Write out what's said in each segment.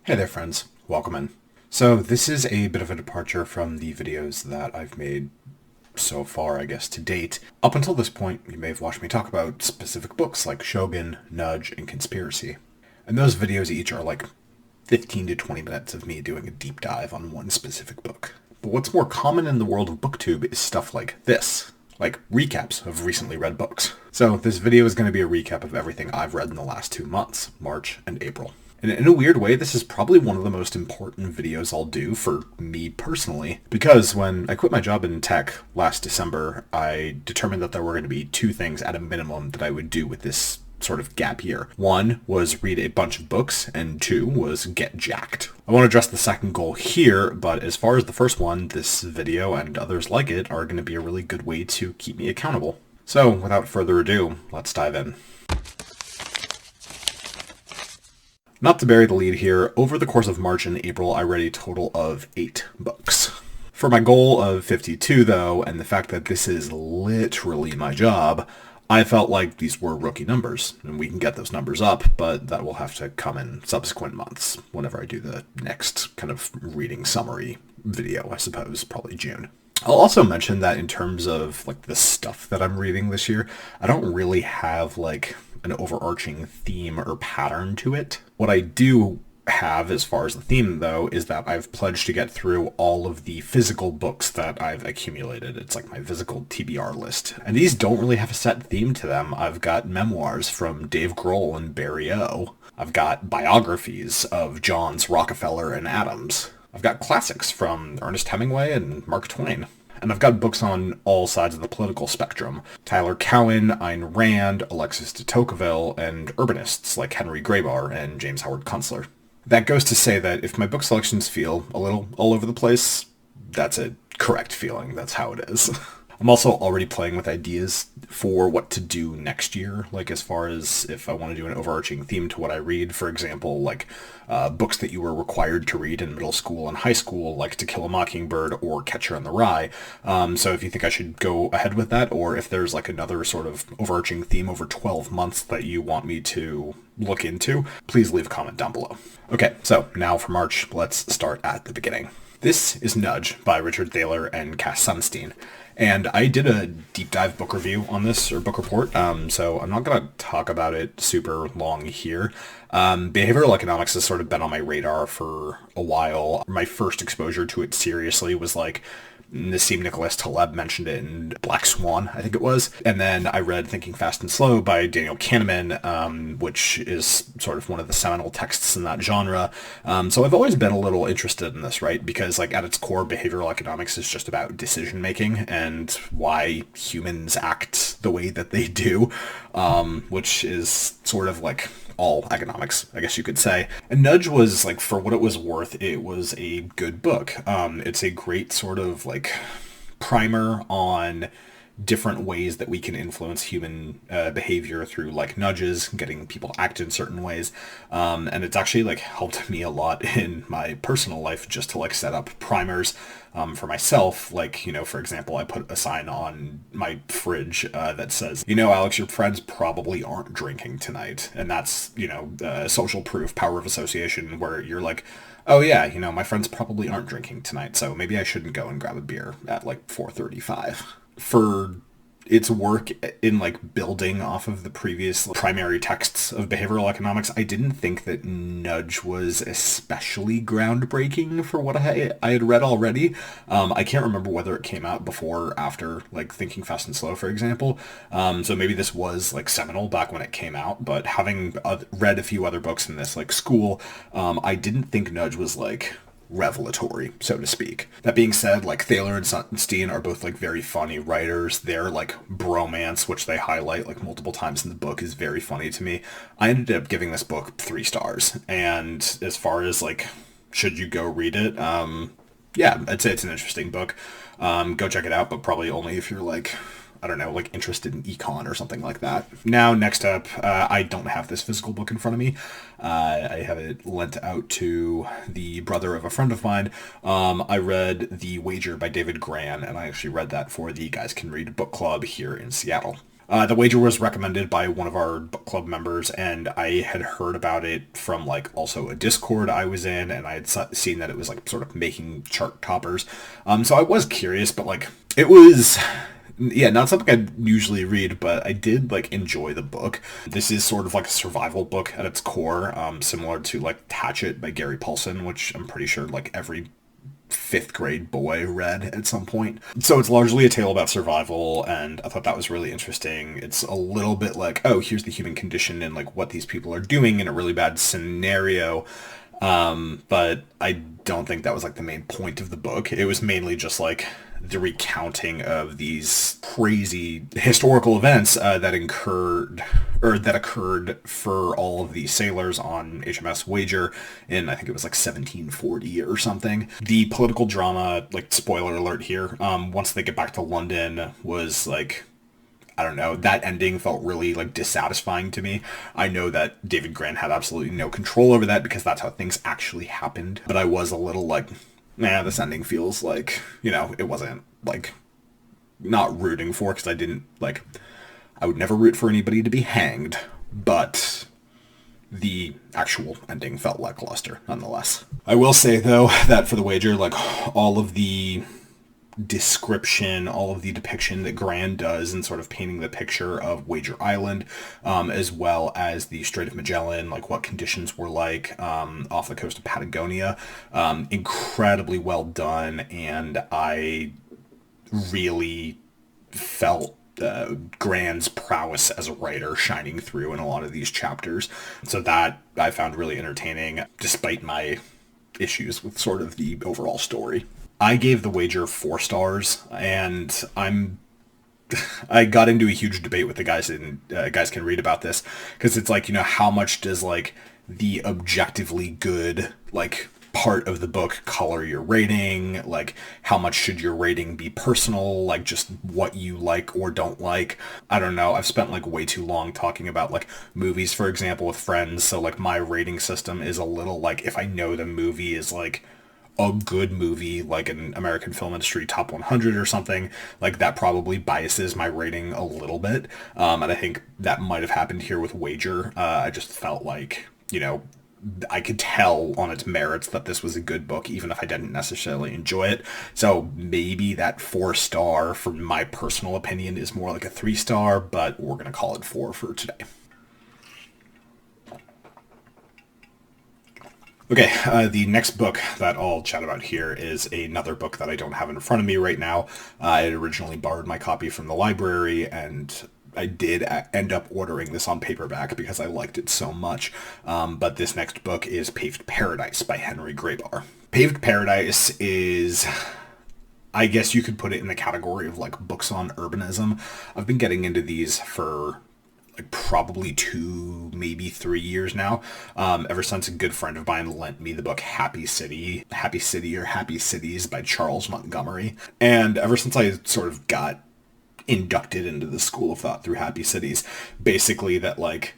Hey there friends, welcome in. So this is a bit of a departure from the videos that I've made so far, I guess, to date. Up until this point, you may have watched me talk about specific books like Shogun, Nudge, and Conspiracy. And those videos each are like 15 to 20 minutes of me doing a deep dive on one specific book. But what's more common in the world of BookTube is stuff like this, like recaps of recently read books. So this video is going to be a recap of everything I've read in the last 2 months, March and April. And in a weird way, this is probably one of the most important videos I'll do for me personally, because when I quit my job in tech last December, I determined that there were going to be two things at a minimum that I would do with this sort of gap year. One was read a bunch of books, and two was get jacked. I won't address the second goal here, but as far as the first one, this video and others like it are going to be a really good way to keep me accountable. So without further ado, let's dive in. Not to bury the lead here, over the course of March and April, I read a total of 8 books. For my goal of 52, though, and the fact that this is literally my job, I felt like these were rookie numbers, and we can get those numbers up, but that will have to come in subsequent months, whenever I do the next kind of reading summary video, I suppose, probably June. I'll also mention that in terms of like the stuff that I'm reading this year, I don't really have like an overarching theme or pattern to it. What I do have as far as the theme though is that I've pledged to get through all of the physical books that I've accumulated. It's like my physical TBR list. And these don't really have a set theme to them. I've got memoirs from Dave Grohl and Barry O. I've got biographies of Johns, Rockefeller, and Adams. I've got classics from Ernest Hemingway and Mark Twain. And I've got books on all sides of the political spectrum. Tyler Cowen, Ayn Rand, Alexis de Tocqueville, and urbanists like Henry Grabar and James Howard Kunstler. That goes to say that if my book selections feel a little all over the place, that's a correct feeling. That's how it is. I'm also already playing with ideas for what to do next year, like as far as if I want to do an overarching theme to what I read. For example, like books that you were required to read in middle school and high school, like To Kill a Mockingbird or Catcher in the Rye. So if you think I should go ahead with that, or if there's like another sort of overarching theme over 12 months that you want me to look into, please leave a comment down below. Okay, so now for March, let's start at the beginning. This is Nudge by Richard Thaler and Cass Sunstein. And I did a deep dive book review on this, or book report, so I'm not going to talk about it super long here. Behavioral economics has sort of been on my radar for a while. My first exposure to it seriously was like Nassim Nicholas Taleb mentioned it in Black Swan, I think it was. And then I read Thinking Fast and Slow by Daniel Kahneman, which is sort of one of the seminal texts in that genre. So I've always been a little interested in this, right? Because like at its core, behavioral economics is just about decision making and why humans act the way that they do, which is sort of like all economics, I guess you could say. And Nudge was, like, for what it was worth, it was a good book. It's a great sort of, like, primer on different ways that we can influence human behavior through, like, nudges, getting people to act in certain ways. And it's actually, like, helped me a lot in my personal life just to, like, set up primers for myself. Like, you know, for example, I put a sign on my fridge that says, you know, Alex, your friends probably aren't drinking tonight. And that's, you know, social proof, power of association, where you're like, oh yeah, you know, my friends probably aren't drinking tonight, so maybe I shouldn't go and grab a beer at like 4:35. For its work in like building off of the previous primary texts of behavioral economics, I didn't think that Nudge was especially groundbreaking for what I had read already. I can't remember whether it came out before or after like Thinking Fast and Slow, for example. So maybe this was like seminal back when it came out, but having read a few other books in this like school, I didn't think Nudge was like revelatory, so to speak. That being said, like Thaler and Sunstein are both like very funny writers. Their like bromance, which they highlight like multiple times in the book, is very funny to me. I ended up giving this book 3 stars. And as far as like, should you go read it? Yeah, I'd say it's an interesting book. Go check it out, but probably only if you're like, I don't know, like interested in econ or something like that. Now, next up, I don't have this physical book in front of me. I have it lent out to the brother of a friend of mine. I read The Wager by David Grann, and I actually read that for the Guys Can Read book club here in Seattle. The Wager was recommended by one of our book club members, and I had heard about it from like also a Discord I was in, and I had seen that it was like sort of making chart toppers. So I was curious, but like it was, yeah, not something I'd usually read, but I did like enjoy the book. This is sort of like a survival book at its core, similar to like Hatchet by Gary Paulson, which I'm pretty sure like every fifth grade boy read at some point. So it's largely a tale about survival, and I thought that was really interesting. It's a little bit like, oh, here's the human condition and like what these people are doing in a really bad scenario. But I don't think that was like the main point of the book. It was mainly just like the recounting of these crazy historical events that occurred for all of the sailors on HMS Wager in, I think it was like 1740 or something. The political drama, like spoiler alert here, once they get back to London was like, I don't know, that ending felt really like dissatisfying to me. I know that David Grann had absolutely no control over that because that's how things actually happened. But I was a little like, nah, this ending feels like, it wasn't like not rooting for, because I didn't like, I would never root for anybody to be hanged, but the actual ending felt lackluster nonetheless. I will say though that for The Wager, like all of the description, all of the depiction that Grann does in sort of painting the picture of Wager Island, as well as the Strait of Magellan, like what conditions were like off the coast of Patagonia, incredibly well done, and I really felt Grann's prowess as a writer shining through in a lot of these chapters. So that I found really entertaining, despite my issues with sort of the overall story. I gave The Wager 4 stars, and I got into a huge debate with the guys, and guys can read about this, because it's like, how much does like the objectively good like part of the book color your rating? Like, how much should your rating be personal, like just what you like or don't like? I don't know. I've spent like way too long talking about like movies, for example, with friends, so like my rating system is a little like, if I know the movie is like a good movie, like an American Film Industry Top 100 or something, like that probably biases my rating a little bit. And I think that might have happened here with Wager. I just felt like, I could tell on its merits that this was a good book, even if I didn't necessarily enjoy it. So maybe that 4-star, for my personal opinion, is more like a 3-star, but we're going to call it 4 for today. Okay, the next book that I'll chat about here is another book that I don't have in front of me right now. I had originally borrowed my copy from the library, and I did end up ordering this on paperback because I liked it so much. But this next book is Paved Paradise by Henry Grabar. Paved Paradise is, I guess you could put it in the category of like books on urbanism. I've been getting into these for like probably 2, maybe 3 years now, ever since a good friend of mine lent me the book Happy City or Happy Cities by Charles Montgomery. And ever since I sort of got inducted into the school of thought through Happy Cities, basically that like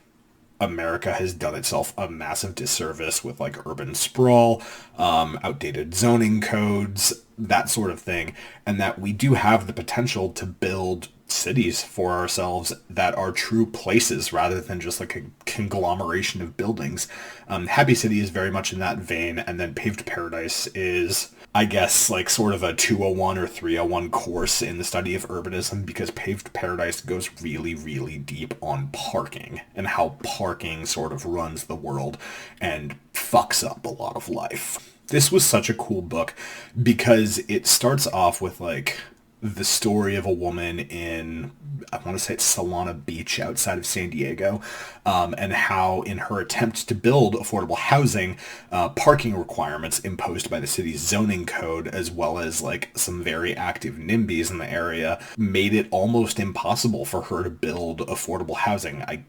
America has done itself a massive disservice with like urban sprawl, outdated zoning codes, that sort of thing, and that we do have the potential to build cities for ourselves that are true places rather than just like a conglomeration of buildings. Happy City is very much in that vein, and then Paved Paradise is, I guess, like sort of a 201 or 301 course in the study of urbanism, because Paved Paradise goes really, really deep on parking and how parking sort of runs the world and fucks up a lot of life. This was such a cool book because it starts off with like the story of a woman in, I want to say it's Solana Beach outside of San Diego, and how in her attempt to build affordable housing, parking requirements imposed by the city's zoning code, as well as like some very active NIMBYs in the area, made it almost impossible for her to build affordable housing. I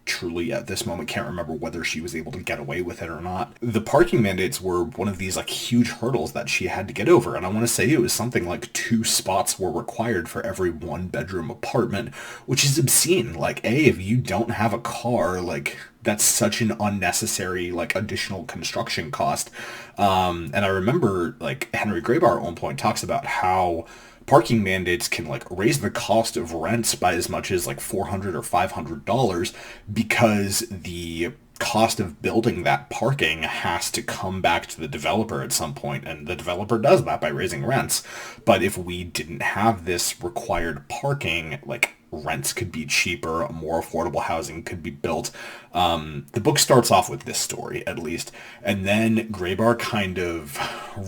truly at this moment can't remember whether she was able to get away with it or not. The parking mandates were one of these like huge hurdles that she had to get over, and I want to say it was something like 2 spots were required for every 1-bedroom apartment, which is obscene. Like, if you don't have a car, like that's such an unnecessary like additional construction cost. And I remember like Henry Grabar at one point talks about how parking mandates can like raise the cost of rents by as much as like $400 or $500 because the cost of building that parking has to come back to the developer at some point, and the developer does that by raising rents. But if we didn't have this required parking, like rents could be cheaper, more affordable housing could be built. The book starts off with this story, at least, and then Grabar kind of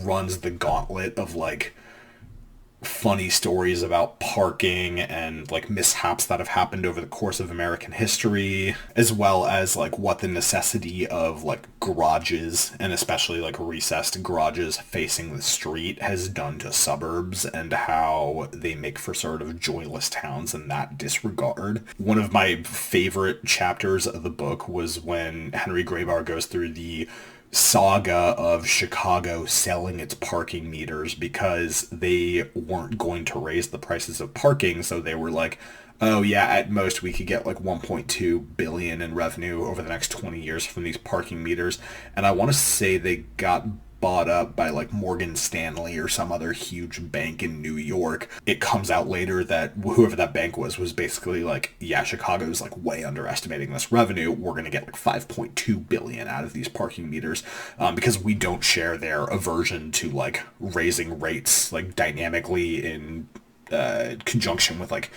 runs the gauntlet of like funny stories about parking and like mishaps that have happened over the course of American history, as well as like what the necessity of like garages, and especially like recessed garages facing the street, has done to suburbs and how they make for sort of joyless towns in that disregard. One of my favorite chapters of the book was when Henry Grabar goes through the saga of Chicago selling its parking meters because they weren't going to raise the prices of parking. So they were like, oh yeah, at most we could get like 1.2 billion in revenue over the next 20 years from these parking meters. And I want to say they got bought up by like Morgan Stanley or some other huge bank in New York. It comes out later that whoever that bank was basically like, yeah, Chicago's like way underestimating this revenue. We're going to get like 5.2 billion out of these parking meters because we don't share their aversion to like raising rates like dynamically in conjunction with like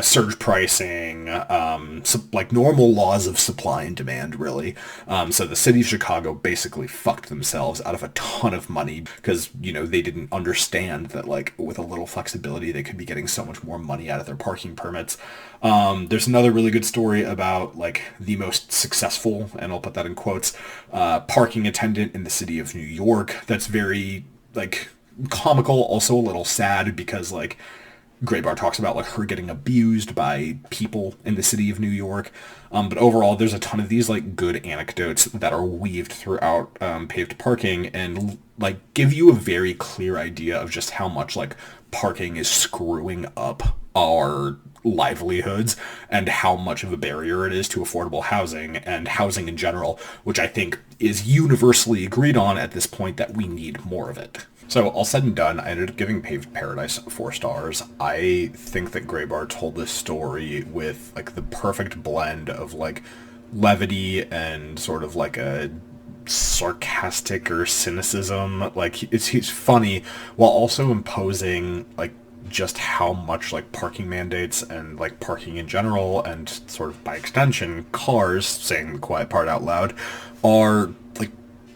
surge pricing, like normal laws of supply and demand, really. So the city of Chicago basically fucked themselves out of a ton of money because, you know, they didn't understand that, like, with a little flexibility, they could be getting so much more money out of their parking permits. There's another really good story about, like, the most successful, and I'll put that in quotes, parking attendant in the city of New York. That's very, like, comical, also a little sad because, like, Grabar talks about like her getting abused by people in the city of New York. But overall, there's a ton of these like good anecdotes that are weaved throughout Paved Parking and like give you a very clear idea of just how much like parking is screwing up our livelihoods and how much of a barrier it is to affordable housing and housing in general, which I think is universally agreed on at this point that we need more of it. So all said and done, I ended up giving Paved Paradise 4 stars. I think that Grabar told this story with like the perfect blend of like levity and sort of like a sarcastic or cynicism. Like he's funny while also imposing like just how much like parking mandates and like parking in general and sort of by extension cars, saying the quiet part out loud, are like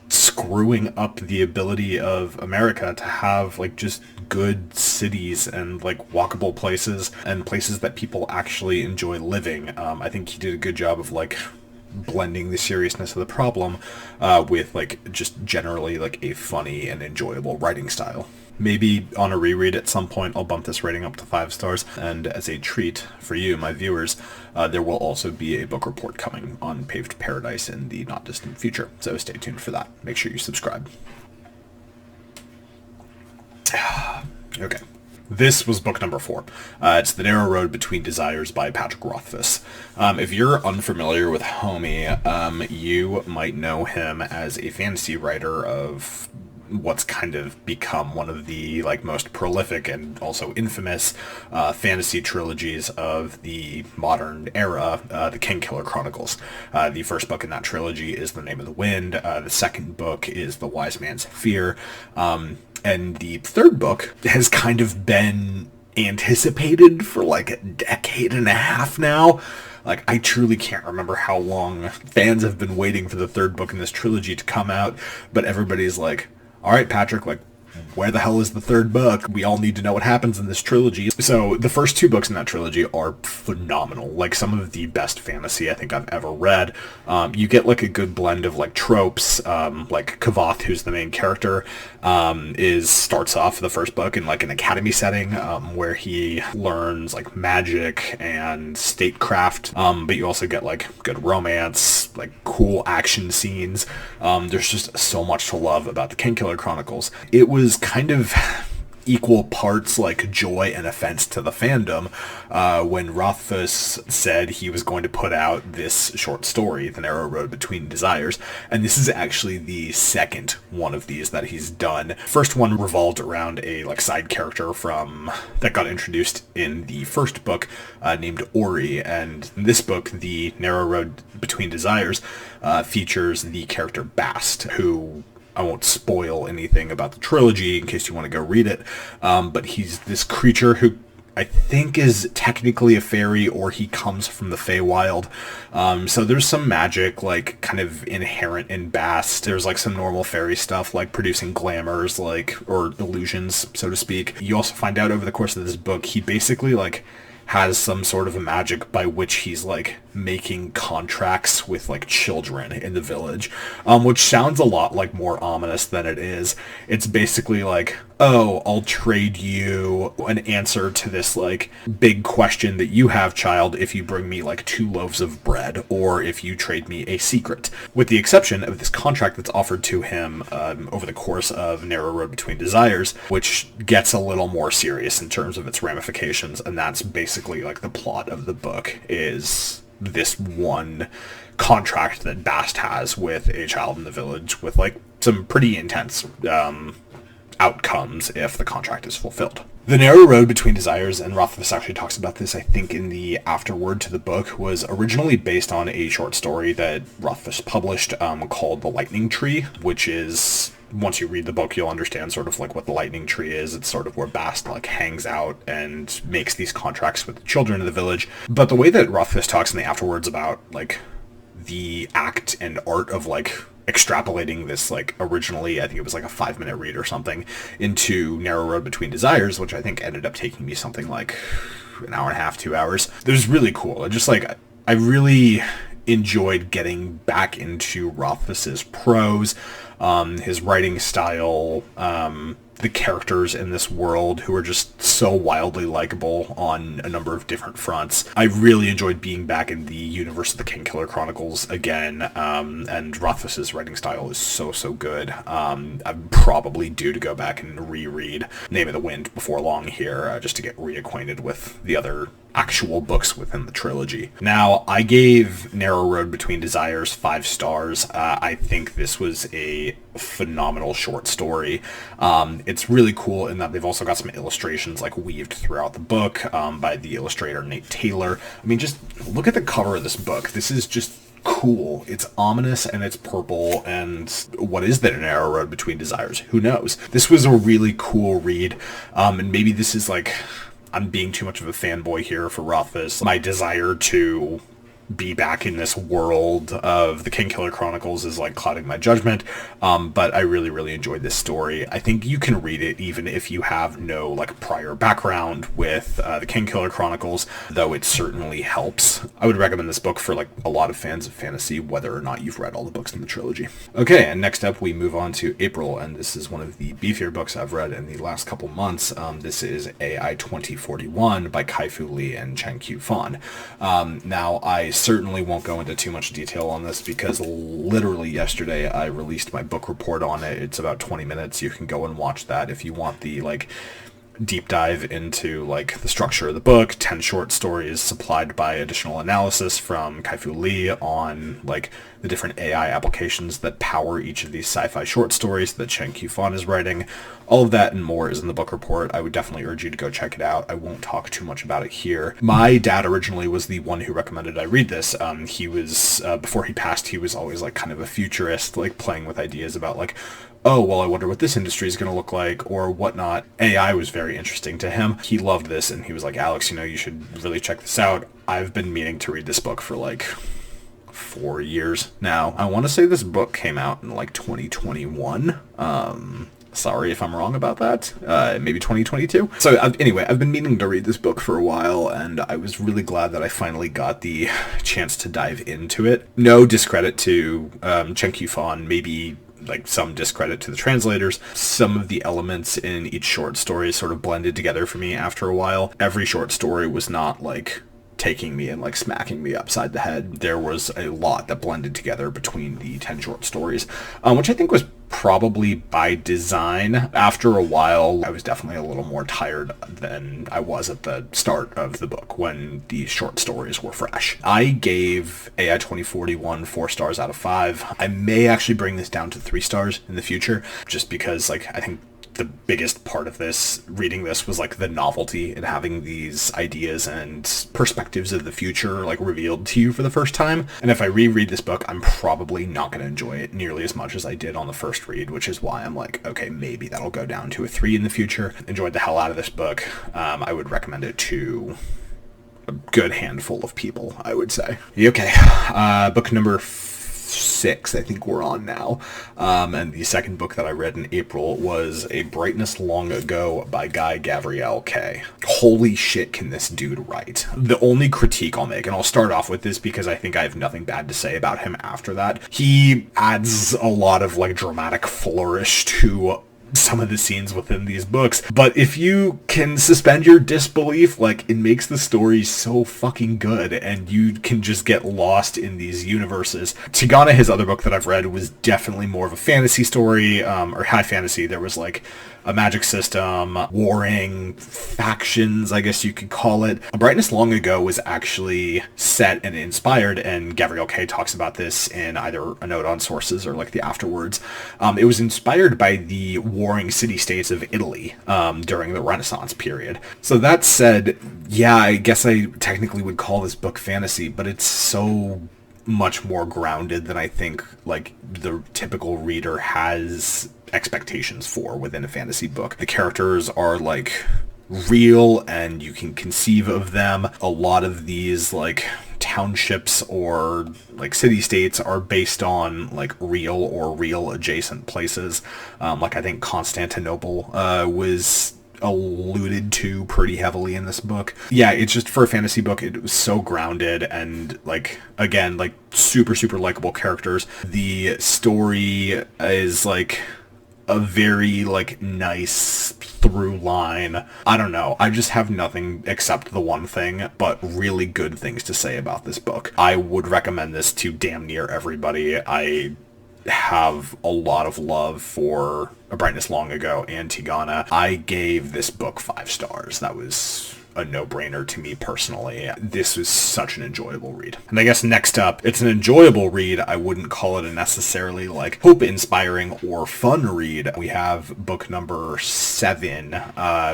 screwing up the ability of America to have like just good cities and like walkable places and places that people actually enjoy living. I think he did a good job of like blending the seriousness of the problem with like just generally like a funny and enjoyable writing style. Maybe on a reread at some point I'll bump this rating up to 5 stars, and as a treat for you, my viewers, there will also be a book report coming on Paved Paradise in the not distant future, so stay tuned for that. Make sure you subscribe. Okay. This was book number 4. It's The Narrow Road Between Desires by Patrick Rothfuss. If you're unfamiliar with Homie, you might know him as a fantasy writer of what's kind of become one of the like most prolific and also infamous fantasy trilogies of the modern era, the Kingkiller Chronicles. The first book in that trilogy is The Name of the Wind. The second book is The Wise Man's Fear. And the third book has kind of been anticipated for like a decade and a half now. Like, I truly can't remember how long fans have been waiting for the third book in this trilogy to come out, but everybody's like, all right, Patrick, like, where the hell is the third book? We all need to know what happens in this trilogy. So the first 2 books in that trilogy are phenomenal. Like some of the best fantasy I think I've ever read. You get like a good blend of like tropes. Like Kavath, who's the main character, starts off the first book in like an academy setting where he learns like magic and statecraft. But you also get like good romance, like cool action scenes. There's just so much to love about the Kingkiller Chronicles. It was kind of equal parts like joy and offense to the fandom when Rothfuss said he was going to put out this short story, The Narrow Road Between Desires, and this is actually the second one of these that he's done. First one revolved around a like side character from that got introduced in the first book named Ori, and in this book, The Narrow Road Between Desires, features the character Bast, who I won't spoil anything about the trilogy in case you want to go read it, but he's this creature who I think is technically a fairy, or he comes from the Feywild. So there's some magic, like, kind of inherent in Bast. There's, like, some normal fairy stuff, like producing glamours, like, or illusions, so to speak. You also find out over the course of this book, he basically, like, has some sort of a magic by which he's like making contracts with like children in the village, which sounds a lot like more ominous than it is. It's basically like, oh, I'll trade you an answer to this like big question that you have, child, if you bring me like 2 loaves of bread, or if you trade me a secret. With the exception of this contract that's offered to him over the course of Narrow Road Between Desires, which gets a little more serious in terms of its ramifications, and that's basically like the plot of the book is this one contract that Bast has with a child in the village with like some pretty intense outcomes if the contract is fulfilled. The Narrow Road Between Desires, and Rothfuss actually talks about this, I think, in the afterword to the book, was originally based on a short story that Rothfuss published called The Lightning Tree, which is, once you read the book, you'll understand sort of like what the Lightning Tree is. It's sort of where Bast like hangs out and makes these contracts with the children of the village. But the way that Rothfuss talks in the afterwords about like the act and art of like extrapolating this, like, originally I think it was like a 5-minute read or something, into Narrow Road Between Desires, which I think ended up taking me something like an hour and a half, 2 hours. It was really cool. I really enjoyed getting back into Rothfuss's prose, his writing style, the characters in this world who are just so wildly likable on a number of different fronts. I really enjoyed being back in the universe of the Kingkiller Chronicles again, and Rothfuss's writing style is so good. I'm probably due to go back and reread Name of the Wind before long here, just to get reacquainted with the other actual books within the trilogy. Now, I gave Narrow Road Between Desires 5 stars. I think this was a phenomenal short story. It's really cool in that they've also got some illustrations like weaved throughout the book by the illustrator Nate Thaler. I mean, just look at the cover of this book. This is just cool. It's ominous and it's purple, and what is the Narrow Road Between Desires? Who knows? This was a really cool read, and maybe this is like, I'm being too much of a fanboy here for Rothfuss. My desire to be back in this world of the Kingkiller Chronicles is like clouding my judgment, but I really enjoyed this story. I think you can read it even if you have no like prior background with the Kingkiller Chronicles, though it certainly helps. I would recommend this book for like a lot of fans of fantasy, whether or not you've read all the books in the trilogy. Okay, and next up we move on to April, and this is one of the beefier books I've read in the last couple months. This is AI 2041 by Kai-Fu Lee and Chen Qiufan. Now, I certainly won't go into too much detail on this because literally yesterday I released my book report on it. It's about 20 minutes. You can go and watch that if you want the like deep dive into like the structure of the book. 10 short stories supplied by additional analysis from Kai-Fu Lee on like the different AI applications that power each of these sci-fi short stories that Chen Qiufan is writing. All of that and more is in the book report. I would definitely urge you to go check it out. I won't talk too much about it here. My dad originally was the one who recommended I read this. He was, before he passed, he was always like kind of a futurist, like playing with ideas about like, oh, well, I wonder what this industry is going to look like or whatnot. AI was very interesting to him. He loved this, and he was like, Alex, you know, you should really check this out. I've been meaning to read this book for like 4 years now. I want to say this book came out in like 2021. Sorry if I'm wrong about that. Maybe 2022. So anyway, I've been meaning to read this book for a while, and I was really glad that I finally got the chance to dive into it. No discredit to Chen Qiufan, maybe like some discredit to the translators. Some of the elements in each short story sort of blended together for me after a while. Every short story was not like taking me and like smacking me upside the head. There was a lot that blended together between the 10 short stories, which I think was probably by design. After a while, I was definitely a little more tired than I was at the start of the book when these short stories were fresh. I gave AI 2041 4 stars out of 5. I may actually bring this down to 3 stars in the future, just because, like, I think the biggest part of this, reading this, was like the novelty and having these ideas and perspectives of the future like revealed to you for the first time. And if I reread this book, I'm probably not going to enjoy it nearly as much as I did on the first read, which is why I'm like, okay, maybe that'll go down to a 3 in the future. Enjoyed the hell out of this book. I would recommend it to a good handful of people, I would say. Okay, book number 6, I think we're on now. And the second book that I read in April was A Brightness Long Ago by Gavriel K. Holy shit, can this dude write? The only critique I'll make, and I'll start off with this because I think I have nothing bad to say about him after that, he adds a lot of like dramatic flourish to some of the scenes within these books, but if you can suspend your disbelief, like, it makes the story so fucking good, and you can just get lost in these universes. Tigana, his other book that I've read, was definitely more of a fantasy story, or high fantasy. There was like a magic system, warring factions, I guess you could call it. A Brightness Long Ago was actually set and inspired, and Gavriel K talks about this in either a note on sources or like the afterwards. It was inspired by the warring city-states of Italy during the Renaissance period. So that said, yeah, I guess I technically would call this book fantasy, but it's so much more grounded than I think like the typical reader has expectations for within a fantasy book. The characters are like real and you can conceive of them. A lot of these like townships or like city-states are based on like real or real adjacent places. Like I think Constantinople was alluded to pretty heavily in this book. Yeah, it's just, for a fantasy book, it was so grounded and like, again, like super likable characters. The story is like a very like nice through line. I don't know, I just have nothing except the one thing, but really good things to say about this book. I would recommend this to damn near everybody. I have a lot of love for A Brightness Long Ago and Tigana. I gave this book 5 stars. That was a no-brainer to me personally. This was such an enjoyable read. And I guess next up, it's an enjoyable read. I wouldn't call it a necessarily like hope-inspiring or fun read. We have book number 7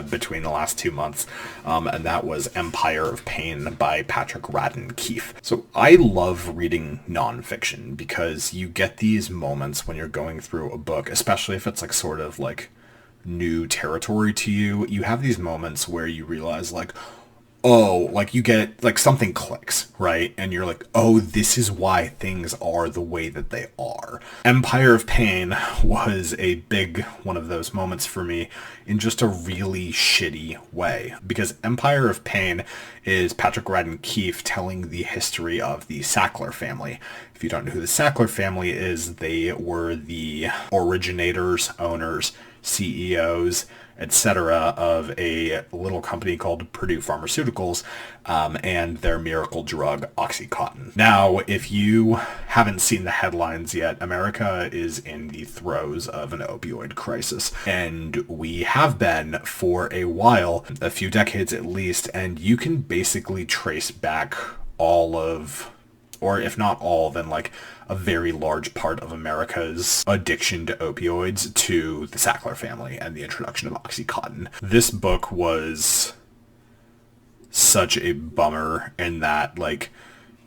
between the last 2 months, and that was Empire of Pain by Patrick Radden Keefe. So I love reading nonfiction because you get these moments when you're going through a book, especially if it's like sort of like new territory to you. You have these moments where you realize like, oh, like you get like something clicks, right? And you're like, oh, this is why things are the way that they are. Empire of Pain was a big one of those moments for me in just a really shitty way, because Empire of Pain is Patrick Radden Keefe telling the history of the Sackler family. If you don't know who the Sackler family is, they were the originators, owners, CEOs, etc. of a little company called Purdue Pharmaceuticals and their miracle drug Oxycontin. Now, if you haven't seen the headlines yet, America is in the throes of an opioid crisis, and we have been for a while, a few decades at least, and you can basically trace back all of, or if not all, then like a very large part of America's addiction to opioids to the Sackler family and the introduction of Oxycontin. This book was such a bummer in that, like,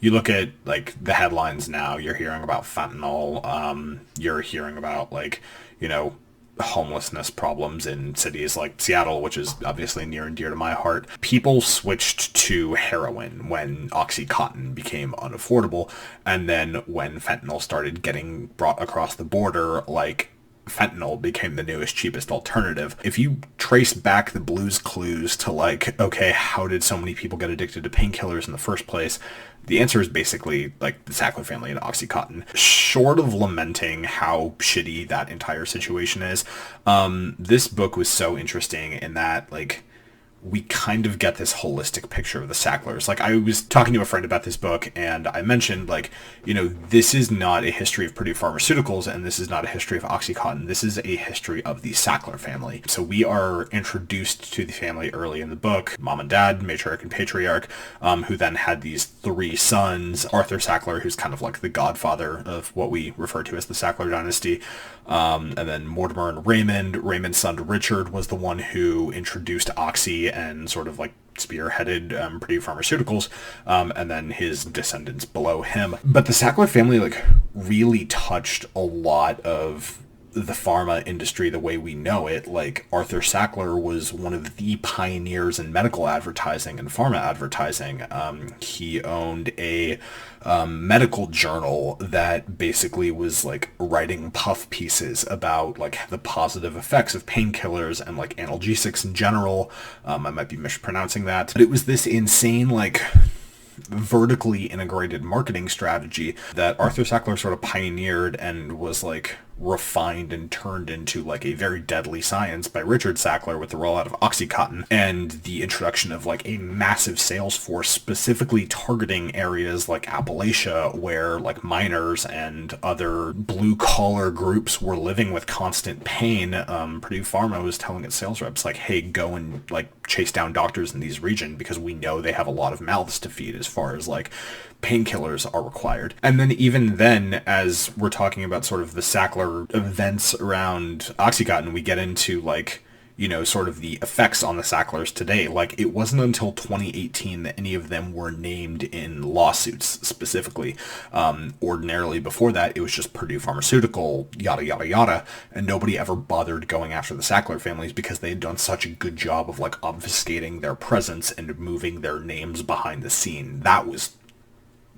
you look at like the headlines now, you're hearing about fentanyl, you're hearing about like, you know, homelessness problems in cities like Seattle, which is obviously near and dear to my heart. People switched to heroin when Oxycontin became unaffordable, and then when fentanyl started getting brought across the border, like, fentanyl became the newest, cheapest alternative. If you trace back the Blue's Clues to like, okay, how did so many people get addicted to painkillers in the first place? The answer is basically like the Sackler family and Oxycontin. Short of lamenting how shitty that entire situation is, this book was so interesting in that, like, we kind of get this holistic picture of the Sacklers. Like, I was talking to a friend about this book, and I mentioned, like, you know, this is not a history of Purdue Pharmaceuticals, and this is not a history of OxyContin. This is a history of the Sackler family. So we are introduced to the family early in the book. Mom and dad, matriarch and patriarch, who then had these 3 sons. Arthur Sackler, who's kind of like the godfather of what we refer to as the Sackler dynasty. And then Mortimer and Raymond. Raymond's son Richard was the one who introduced Oxy and sort of like spearheaded Purdue Pharmaceuticals, and then his descendants below him. But the Sackler family like really touched a lot of the pharma industry the way we know it. Like, Arthur Sackler was one of the pioneers in medical advertising and pharma advertising. He owned a medical journal that basically was like writing puff pieces about like the positive effects of painkillers and like analgesics in general. I might be mispronouncing that, but it was this insane like vertically integrated marketing strategy that Arthur Sackler sort of pioneered and was like refined and turned into like a very deadly science by Richard Sackler with the rollout of OxyContin and the introduction of like a massive sales force specifically targeting areas like Appalachia, where like miners and other blue collar groups were living with constant pain. Purdue Pharma was telling its sales reps like, hey, go and like chase down doctors in these regions because we know they have a lot of mouths to feed as far as like painkillers are required. And then even then, as we're talking about sort of the Sackler events around OxyContin, we get into like, you know, sort of the effects on the Sacklers today. Like, it wasn't until 2018 that any of them were named in lawsuits specifically. Ordinarily before that, it was just Purdue Pharmaceutical, yada, yada, yada, and nobody ever bothered going after the Sackler families because they had done such a good job of like obfuscating their presence and moving their names behind the scene. That was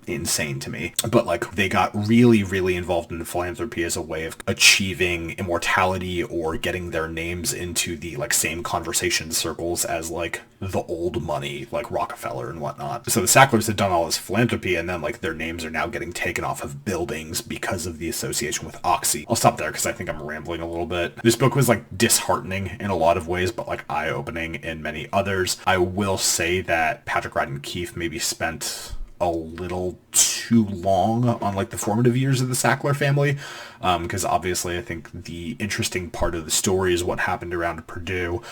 insane to me. But like, they got really, really involved in philanthropy as a way of achieving immortality or getting their names into the like same conversation circles as like the old money, like Rockefeller and whatnot. So the Sacklers had done all this philanthropy, and then like their names are now getting taken off of buildings because of the association with Oxy. I'll stop there because I think I'm rambling a little bit. This book was like disheartening in a lot of ways, but like eye-opening in many others. I will say that Patrick Radden Keefe maybe spent a little too long on like the formative years of the Sackler family, because obviously I think the interesting part of the story is what happened around Purdue.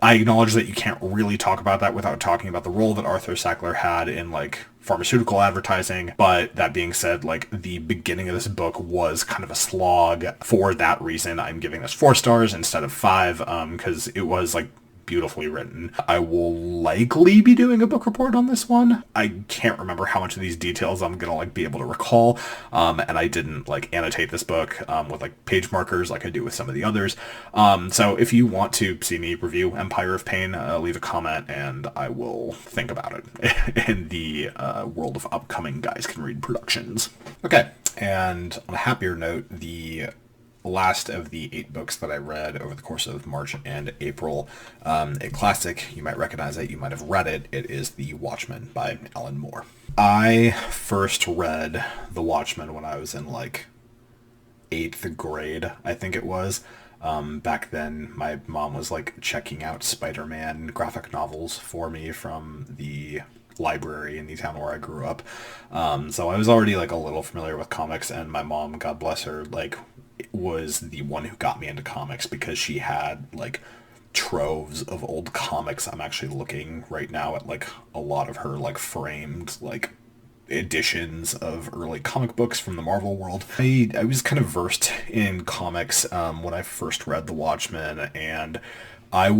I acknowledge that you can't really talk about that without talking about the role that Arthur Sackler had in like pharmaceutical advertising. But that being said, like, the beginning of this book was kind of a slog. For that reason, I'm giving this 4 stars instead of 5, because it was like beautifully written. I will likely be doing a book report on this one. I can't remember how much of these details I'm gonna like be able to recall, and I didn't like annotate this book with like page markers like I do with some of the others. So if you want to see me review Empire of Pain, leave a comment and I will think about it in the world of upcoming Guys Can Read productions. Okay, and on a happier note, the last of the 8 books that I read over the course of March and April, a classic. You might recognize it, you might have read it. It is The Watchmen by Alan Moore. I first read The Watchmen when I was in like 8th grade, I think it was. Back then, my mom was like checking out Spider-Man graphic novels for me from the library in the town where I grew up. So I was already like a little familiar with comics, and my mom, God bless her, like was the one who got me into comics because she had like troves of old comics. I'm actually looking right now at like a lot of her like framed like editions of early comic books from the Marvel world. I was kind of versed in comics when I first read The Watchmen, and I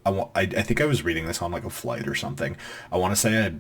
think I was reading this on like a flight or something. I want to say I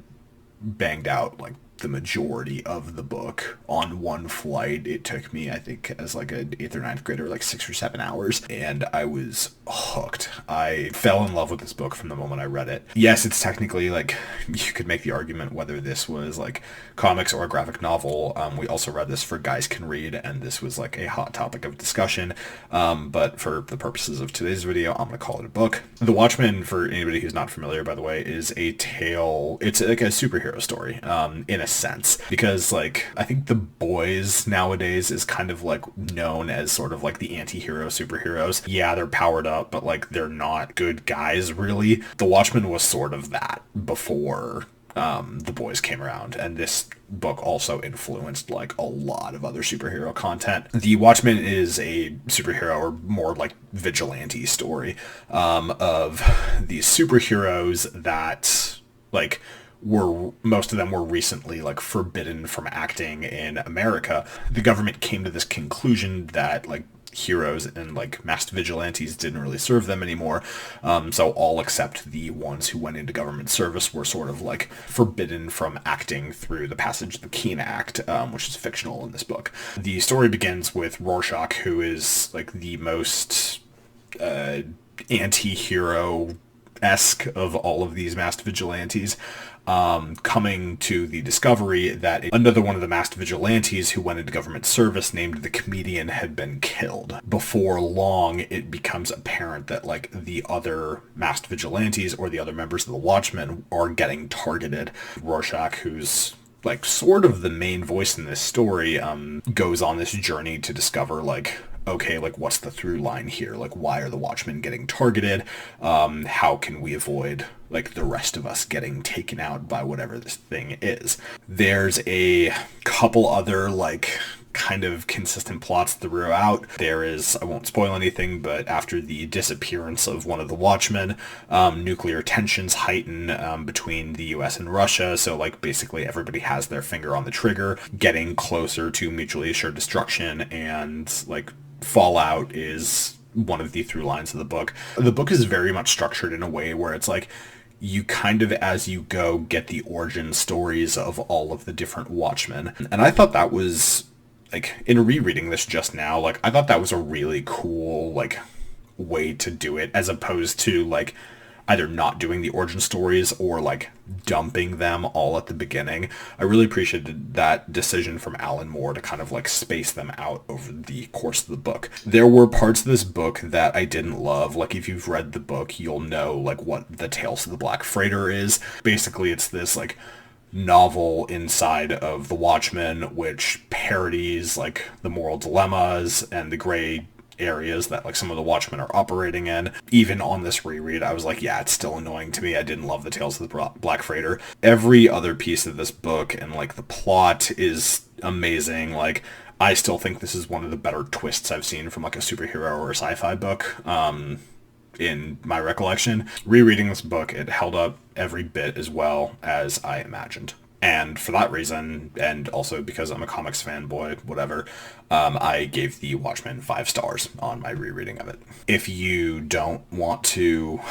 banged out like the majority of the book on one flight. It took me, I think, as like an 8th or 9th grader, like 6 or 7 hours, and I was hooked. I fell in love with this book from the moment I read it. Yes, it's technically like, you could make the argument whether this was like comics or a graphic novel. We also read this for Guys Can Read, and this was like a hot topic of discussion, but for the purposes of today's video, I'm gonna call it a book. The Watchmen, for anybody who's not familiar, by the way, is a tale. It's like a superhero story, in a sense. Because, like, I think The Boys nowadays is kind of, like, known as sort of, like, the anti-hero superheroes. Yeah, they're powered up, but, like, they're not good guys, really. The Watchmen was sort of that before The Boys came around, and this book also influenced like a lot of other superhero content. The Watchmen is a superhero, or more like vigilante story, of these superheroes that like most of them were recently like forbidden from acting in America. The government came to this conclusion that like heroes and like masked vigilantes didn't really serve them anymore. So all except the ones who went into government service were sort of like forbidden from acting through the passage of the Keene Act, which is fictional in this book. The story begins with Rorschach, who is like the most anti-hero-esque of all of these masked vigilantes, coming to the discovery that another one of the masked vigilantes who went into government service, named the Comedian, had been killed. Before long, it becomes apparent that like the other masked vigilantes or the other members of the Watchmen are getting targeted. Rorschach, who's like sort of the main voice in this story, goes on this journey to discover like, okay, like what's the through line here? Like why are the Watchmen getting targeted? How can we avoid like the rest of us getting taken out by whatever this thing is? There's a couple other like kind of consistent plots throughout. There is, I won't spoil anything, but after the disappearance of one of the Watchmen, nuclear tensions heighten between the US and Russia. So like basically everybody has their finger on the trigger, getting closer to mutually assured destruction, and like fallout is one of the through lines of the book. The book is very much structured in a way where it's like you kind of, as you go, get the origin stories of all of the different Watchmen. And I thought that was, like, in rereading this just now, like, I thought that was a really cool, like, way to do it, as opposed to, like, either not doing the origin stories or, like, dumping them all at the beginning. I really appreciated that decision from Alan Moore to kind of, like, space them out over the course of the book. There were parts of this book that I didn't love. Like, if you've read the book, you'll know, like, what the Tales of the Black Freighter is. Basically, it's this, like, novel inside of the Watchmen, which parodies like the moral dilemmas and the gray areas that like some of the Watchmen are operating in. Even on this reread, I was like, yeah, it's still annoying to me. I didn't love the Tales of the Black Freighter. Every other piece of this book and like the plot is amazing. Like, I still think this is one of the better twists I've seen from like a superhero or a sci-fi book. In my recollection, rereading this book, it held up every bit as well as I imagined. And for that reason, and also because I'm a comics fanboy, whatever, I gave the Watchmen 5 stars on my rereading of it. If you don't want to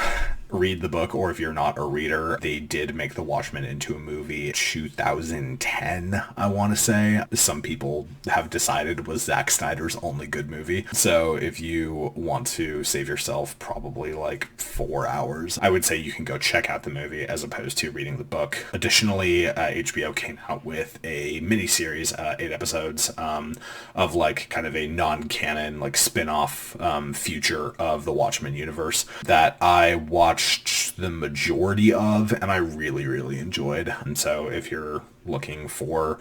read the book, or if you're not a reader, they did make The Watchmen into a movie 2010, I want to say. Some people have decided was Zack Snyder's only good movie. So if you want to save yourself probably like 4 hours, I would say you can go check out the movie as opposed to reading the book. Additionally, HBO came out with a miniseries, 8 episodes, of like kind of a non-canon, like spin-off future of the Watchmen universe that I watched the majority of, and I really, really enjoyed. And so if you're looking for,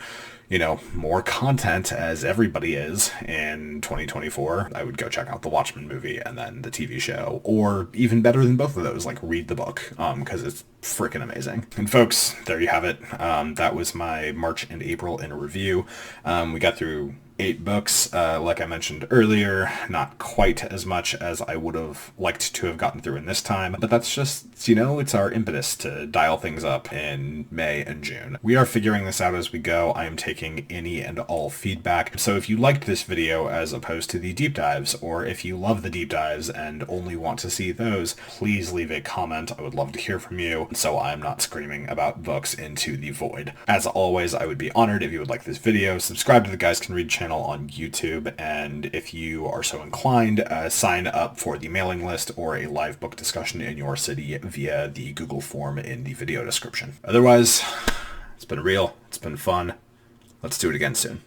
you know, more content, as everybody is in 2024, I would go check out the Watchmen movie and then the TV show, or even better than both of those, like read the book, because it's freaking amazing. And folks, there you have it. That was my March and April in a review. We got through 8 books. Like I mentioned earlier, not quite as much as I would have liked to have gotten through in this time, but that's just, you know, it's our impetus to dial things up in May and June. We are figuring this out as we go. I am taking any and all feedback. So if you liked this video as opposed to the deep dives, or if you love the deep dives and only want to see those, please leave a comment. I would love to hear from you, so I'm not screaming about books into the void. As always, I would be honored if you would like this video, subscribe to the Guys Can Read channel on YouTube, and if you are so inclined, sign up for the mailing list or a live book discussion in your city via the Google form in the video description. Otherwise, it's been real, it's been fun. Let's do it again soon.